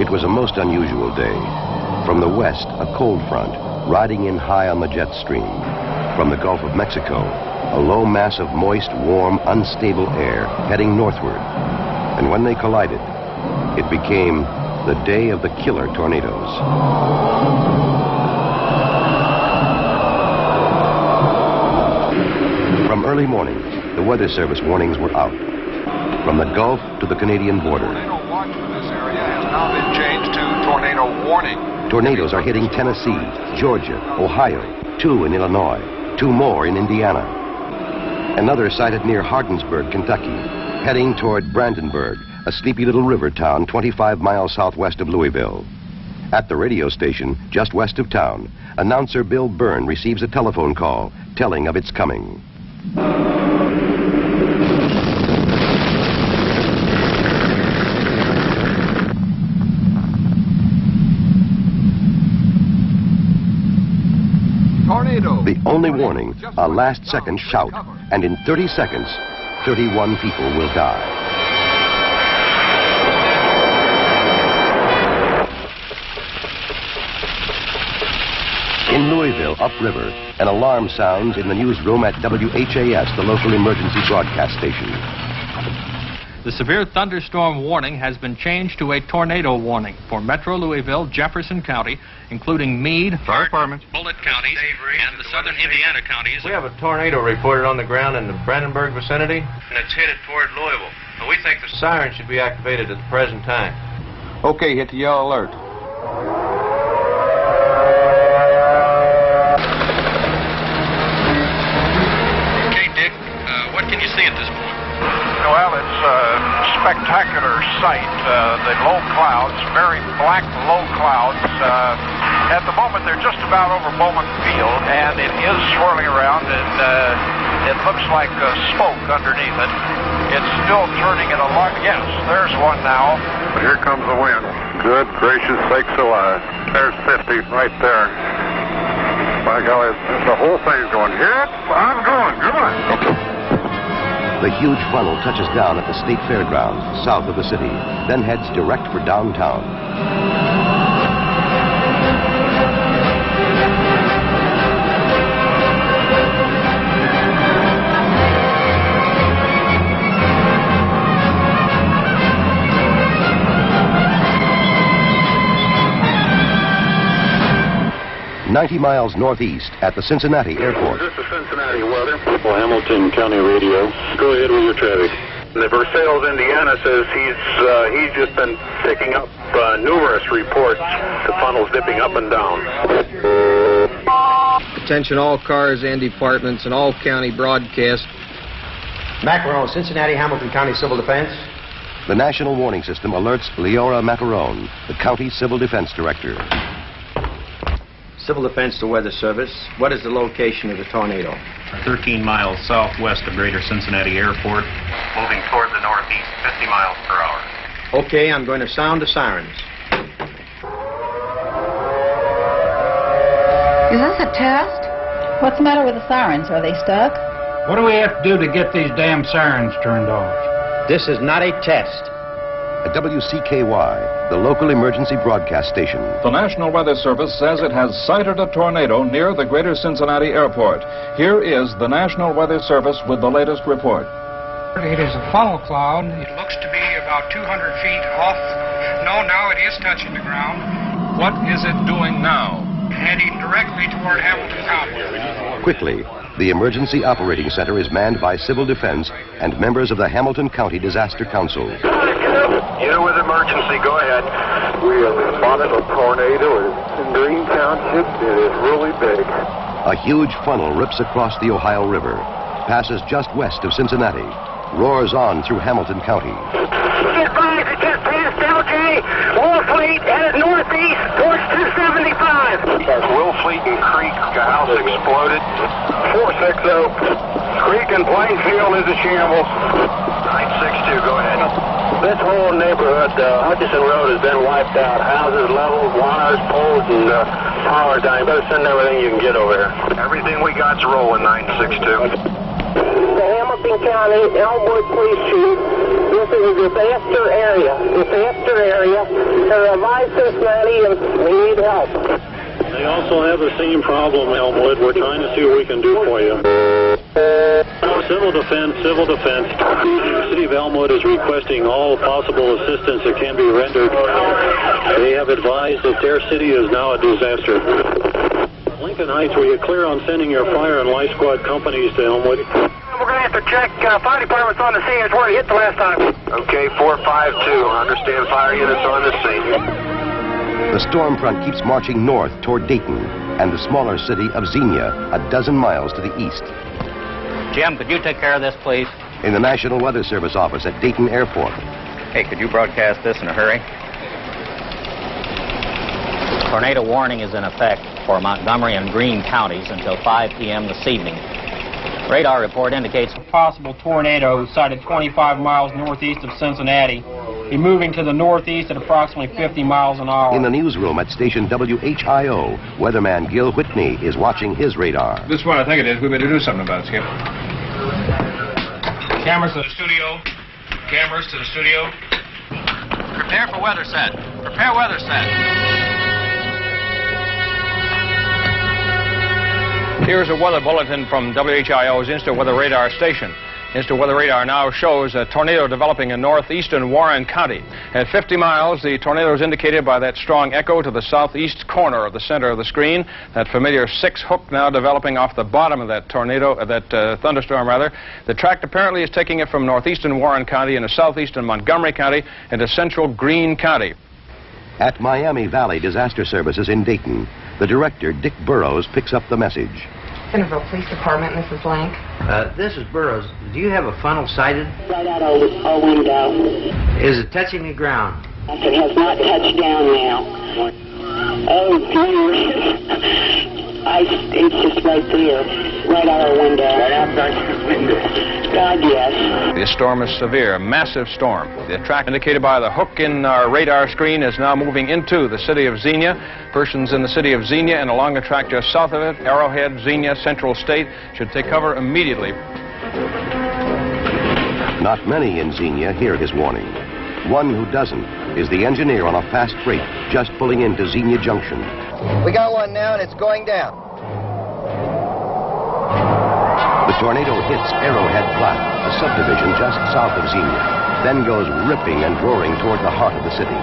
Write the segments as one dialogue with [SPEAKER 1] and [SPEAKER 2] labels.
[SPEAKER 1] It was a most unusual day. From the west, a cold front, riding in high on the jet stream. From the Gulf of Mexico, a low mass of moist, warm, unstable air heading northward. And when they collided, it became the day of the killer tornadoes. From early morning, the Weather Service warnings were out. From the Gulf to the Canadian border.
[SPEAKER 2] Tornado watch for this area has now been changed to tornado warning.
[SPEAKER 1] Tornadoes are hitting Tennessee, Georgia, Ohio, 2 in Illinois, 2 more in Indiana. Another sighted near Hardinsburg, Kentucky, heading toward Brandenburg, a sleepy little river town 25 miles southwest of Louisville. At the radio station, just west of town, announcer Bill Byrne receives a telephone call telling of its coming.
[SPEAKER 2] Tornado.
[SPEAKER 1] The only warning, a last-second shout, and in 30 seconds, 31 people will die. In Louisville, upriver, an alarm sounds in the newsroom at WHAS, the local emergency broadcast station.
[SPEAKER 3] The severe thunderstorm warning has been changed to a tornado warning for Metro Louisville, Jefferson County, including Meade,
[SPEAKER 4] Fire department,
[SPEAKER 3] Bullitt counties, and the southern Indiana counties.
[SPEAKER 5] We have a tornado reported on the ground in the Brandenburg vicinity, and it's headed toward Louisville. So we think the siren should be activated at the present time.
[SPEAKER 4] Okay, hit the yellow alert.
[SPEAKER 3] Okay, Dick, what can you see at this point?
[SPEAKER 2] Well, it's a spectacular sight. The low clouds, very black low clouds. At the moment, they're just about over Bowman Field, and it is swirling around, and it looks like smoke underneath it. It's still turning in a lot. Yes, there's one now.
[SPEAKER 6] But here comes the wind. Good gracious sakes alive. There's 50 right there. By golly, the whole thing's going. Here I'm going. Come on.
[SPEAKER 1] The huge funnel touches down at the State Fairgrounds, south of the city, then heads direct for downtown. 90 miles northeast at the Cincinnati airport.
[SPEAKER 6] This is Cincinnati weather. Well, Hamilton County Radio. Go ahead with your traffic. The Versailles, Indiana says he's just been picking up numerous reports. The funnel's dipping up and down.
[SPEAKER 7] Attention all cars and departments and all county broadcast.
[SPEAKER 8] Macaron, Cincinnati, Hamilton County Civil Defense.
[SPEAKER 1] The National Warning System alerts Leora Macaron, the county civil defense director.
[SPEAKER 8] Civil Defense to Weather Service. What is the location of the tornado?
[SPEAKER 9] 13 miles southwest of Greater Cincinnati Airport, moving toward the northeast, 50 miles per hour.
[SPEAKER 8] Okay, I'm going to sound the sirens.
[SPEAKER 10] Is this a test? What's the matter with the sirens? Are they stuck?
[SPEAKER 11] What do we have to do to get these damn sirens turned off?
[SPEAKER 8] This is not a test.
[SPEAKER 1] At WCKY, the local emergency broadcast station.
[SPEAKER 12] The National Weather Service says it has sighted a tornado near the Greater Cincinnati Airport. Here is the National Weather Service with the latest report.
[SPEAKER 11] It is a funnel cloud. It looks to be about 200 feet off. No, now it is touching the ground.
[SPEAKER 12] What is it doing now?
[SPEAKER 11] Heading directly toward Hamilton County.
[SPEAKER 1] Quickly, the Emergency Operating Center is manned by Civil Defense and members of the Hamilton County Disaster Council.
[SPEAKER 6] Unit with emergency, go ahead. We have spotted a tornado in Green Township. It is really big.
[SPEAKER 1] A huge funnel rips across the Ohio River, passes just west of Cincinnati, roars on through Hamilton County.
[SPEAKER 13] Get by, it just passed LJ. Wolfleet headed northeast towards 275.
[SPEAKER 6] Wolfleet and Creek, a house exploded. 460. Creek and Plainfield is a shambles. 962, go ahead.
[SPEAKER 13] This whole neighborhood, Hutchison Road, has been wiped out. Houses leveled, wires, poles, and power down. You better send everything you can get over here.
[SPEAKER 6] Everything we got's rolling, 962.
[SPEAKER 13] The Hamilton County Elmwood Police Chief This is a disaster area. They're alive Cincinnati and we need help.
[SPEAKER 6] They also have the same problem, Elmwood. We're trying to see what we can do for you. Civil defense. The city of Elmwood is requesting all possible assistance that can be rendered. They have advised that their city is now a disaster. Lincoln Heights, were you clear on sending your fire and life squad companies to Elmwood?
[SPEAKER 13] We're going to have to check. Fire department's on the scene. It's where it hit the last time.
[SPEAKER 6] Okay, 452. Understand fire units on the scene.
[SPEAKER 1] The storm front keeps marching north toward Dayton and the smaller city of Xenia, a dozen miles to the east.
[SPEAKER 14] Jim, could you take care of this, please?
[SPEAKER 1] In the National Weather Service office at Dayton Airport.
[SPEAKER 14] Hey, could you broadcast this in a hurry? Tornado warning is in effect for Montgomery and Greene counties until 5 p.m. this evening. Radar report indicates
[SPEAKER 15] a possible tornado sighted 25 miles northeast of Cincinnati, be moving to the northeast at approximately 50 miles an hour.
[SPEAKER 1] In the newsroom at station WHIO, weatherman Gil Whitney is watching his radar.
[SPEAKER 4] This is what I think it is. We better do something about it, Skip.
[SPEAKER 15] Cameras to the studio. Cameras to the studio.
[SPEAKER 3] Prepare for weather set. Prepare weather set. Here's a weather bulletin from WHIO's Insta Weather Radar station. Insta Weather Radar now shows a tornado developing in northeastern Warren County. At 50 miles, the tornado is indicated by that strong echo to the southeast corner of the center of the screen. That familiar 6 hook now developing off the bottom of that tornado, thunderstorm rather. The track apparently is taking it from northeastern Warren County into southeastern Montgomery County into central Greene County.
[SPEAKER 1] At Miami Valley Disaster Services in Dayton, the director, Dick Burrows, picks up the message.
[SPEAKER 16] Centerville Police Department, Mrs. Blank.
[SPEAKER 8] This is Burroughs. Do you have a funnel sighted?
[SPEAKER 13] Right out our window.
[SPEAKER 8] Is it touching the ground?
[SPEAKER 13] It has not touched down now. Oh, dear. It's just right there. Right out our window. Right outside your window. God, yes.
[SPEAKER 3] This storm is severe, a massive storm. The track indicated by the hook in our radar screen is now moving into the city of Xenia. Persons in the city of Xenia and along the track just south of it, Arrowhead, Xenia, Central State, should take cover immediately.
[SPEAKER 1] Not many in Xenia hear his warning. One who doesn't is the engineer on a fast freight just pulling into Xenia Junction.
[SPEAKER 7] We got one now and it's going down.
[SPEAKER 1] The tornado hits Arrowhead Flat, a subdivision just south of Xenia, then goes ripping and roaring toward the heart of the city.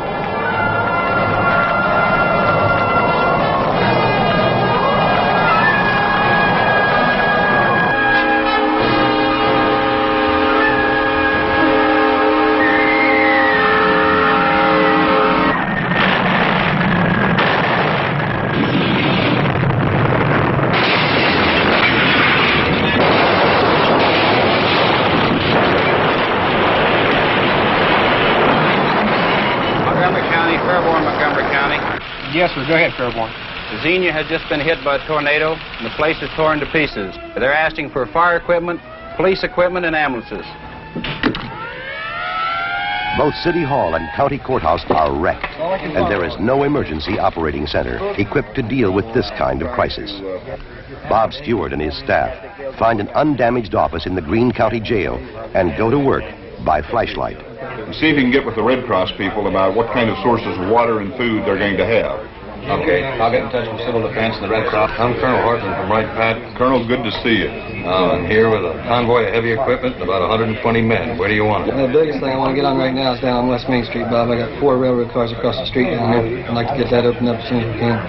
[SPEAKER 15] Yes, sir. Go ahead, Fairborn.
[SPEAKER 14] Xenia has just been hit by a tornado, and the place is torn to pieces. They're asking for fire equipment, police equipment, and ambulances.
[SPEAKER 1] Both City Hall and County Courthouse are wrecked, and there is no emergency operating center equipped to deal with this kind of crisis. Bob Stewart and his staff find an undamaged office in the Greene County Jail and go to work by flashlight.
[SPEAKER 12] See if you can get with the Red Cross people about what kind of sources of water and food they're going to have.
[SPEAKER 5] Okay, I'll get in touch with Civil Defense and the Red Cross. I'm Colonel Horton from Wright Pat.
[SPEAKER 12] Colonel, good to see you.
[SPEAKER 5] I'm here with a convoy of heavy equipment and about 120 men. Where do you want it?
[SPEAKER 17] The biggest thing I want to get on right now is down on West Main Street, Bob. I got 4 railroad cars across the street down there. I'd like to get that opened up as soon as we can.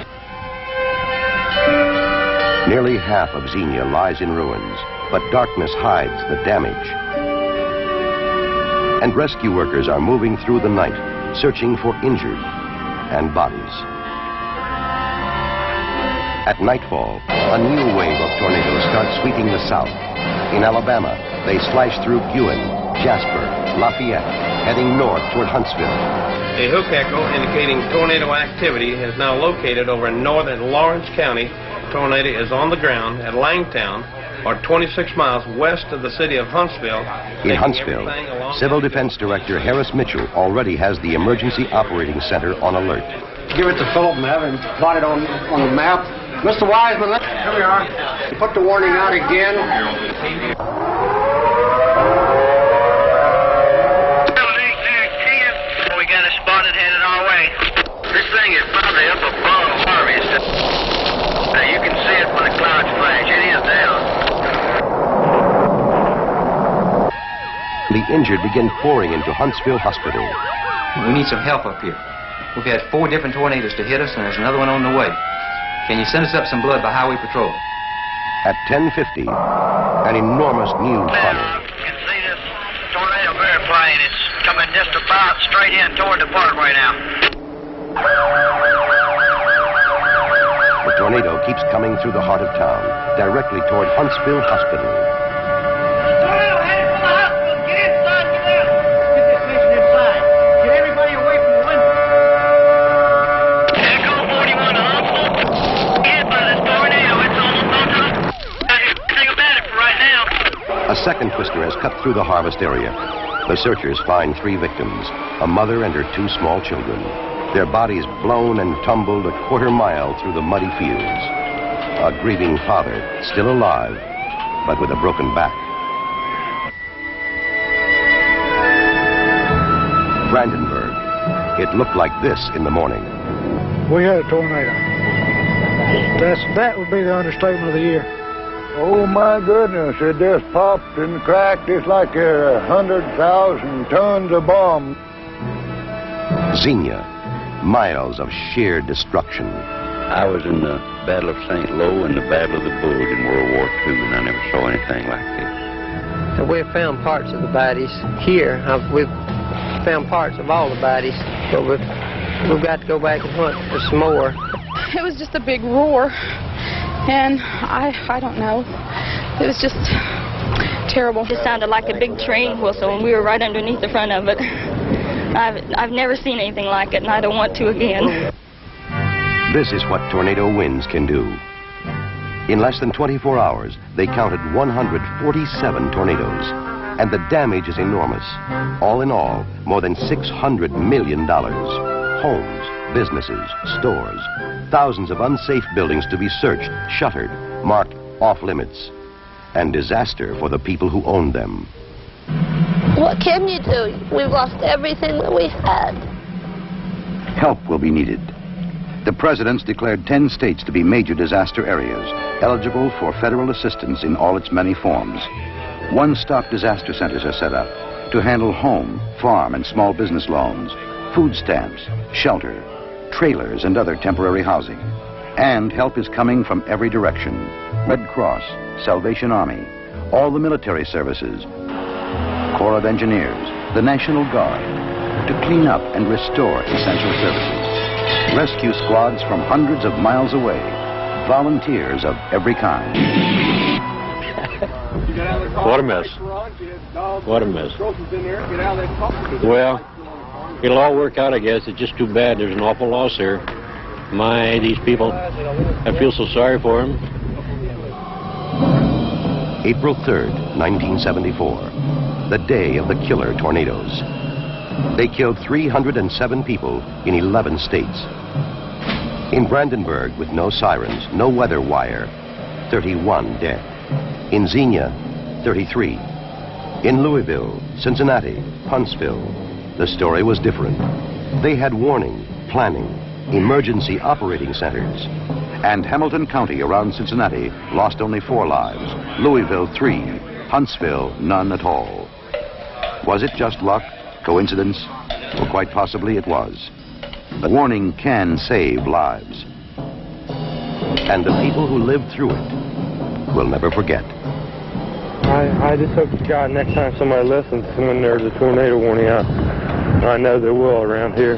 [SPEAKER 1] Nearly half of Xenia lies in ruins, but darkness hides the damage. And rescue workers are moving through the night, searching for injured and bodies. At nightfall, a new wave of tornadoes starts sweeping the south. In Alabama, they slash through Guin, Jasper, Lafayette, heading north toward Huntsville.
[SPEAKER 5] A hook echo indicating tornado activity is now located over in northern Lawrence County. Tornado is on the ground at Langtown, or 26 miles west of the city of Huntsville.
[SPEAKER 1] In Huntsville, Civil Defense Director Harris Mitchell already has the Emergency Operating Center on alert.
[SPEAKER 8] Give it to Philip and have him plot it on the map. Mr. Wiseman, here we are. Put the warning out again.
[SPEAKER 1] The injured begin pouring into Huntsville Hospital.
[SPEAKER 18] We need some help up here. We've had 4 different tornadoes to hit us, and there's another one on the way. Can you send us up some blood by highway patrol?
[SPEAKER 1] At 10:50, an enormous new tunnel.
[SPEAKER 19] You can see this tornado airplane. It's coming just about straight in toward the parkway now.
[SPEAKER 1] The tornado keeps coming through the heart of town, directly toward Huntsville Hospital.
[SPEAKER 19] Tornado headed for the hospital. Get inside, get out. Get this mission inside. Get everybody away from the window. Echo 41 to hospital. Hit by this tornado. It's almost on top. Nothing about it for right now.
[SPEAKER 1] A second twister has cut through the harvest area. The searchers find 3 victims, a mother and her 2 small children. Their bodies blown and tumbled a quarter-mile through the muddy fields. A grieving father, still alive, but with a broken back. Brandenburg. It looked like this in the morning.
[SPEAKER 20] We had a tornado. That would be the understatement of the year.
[SPEAKER 21] Oh, my goodness, it just popped and cracked. It's like 100,000 tons of bomb.
[SPEAKER 1] Xenia. Miles of sheer destruction.
[SPEAKER 22] I was in the Battle of St. Lo and the Battle of the Bulge in World War II, and I never saw anything like this.
[SPEAKER 23] We've found parts of the bodies here. We've found parts of all the bodies, but we've got to go back and hunt for some more.
[SPEAKER 10] It was just a big roar, and I don't know. It was just terrible.
[SPEAKER 24] It sounded like a big train whistle, and we were right underneath the front of it. I've never seen anything like it, and I don't want to again.
[SPEAKER 1] This is what tornado winds can do. In less than 24 hours, they counted 147 tornadoes, and the damage is enormous. All in all, more than $600 million. Homes, businesses, stores, thousands of unsafe buildings to be searched, shuttered, marked off limits, and disaster for the people who owned them.
[SPEAKER 25] What can you do? We've lost everything that we had.
[SPEAKER 26] Help will be needed. The president's declared 10 states to be major disaster areas, eligible for federal assistance in all its many forms. One-stop disaster centers are set up to handle home, farm, and small business loans, food stamps, shelter, trailers, and other temporary housing. And help is coming from every direction. Red Cross, Salvation Army, all the military services, Corps of Engineers, the National Guard, to clean up and restore essential services. Rescue squads from hundreds of miles away, volunteers of every kind.
[SPEAKER 27] What a mess. What a mess. Well, it'll all work out, I guess. It's just too bad there's an awful loss here. My, these people, I feel so sorry for them.
[SPEAKER 1] April 3rd, 1974, the day of the killer tornadoes. They killed 307 people in 11 states. In Brandenburg, with no sirens, no weather wire, 31 dead. In Xenia, 33. In Louisville, Cincinnati, Huntsville, the story was different. They had warning, planning, emergency operating centers.
[SPEAKER 26] And Hamilton County around Cincinnati lost only 4 lives. Louisville, 3. Huntsville, none at all. Was it just luck, coincidence? Well, quite possibly it was. The warning can save lives.
[SPEAKER 1] And the people who lived through it will never forget.
[SPEAKER 28] I just hope to God next time somebody listens when there's a tornado warning out. I know there will around here.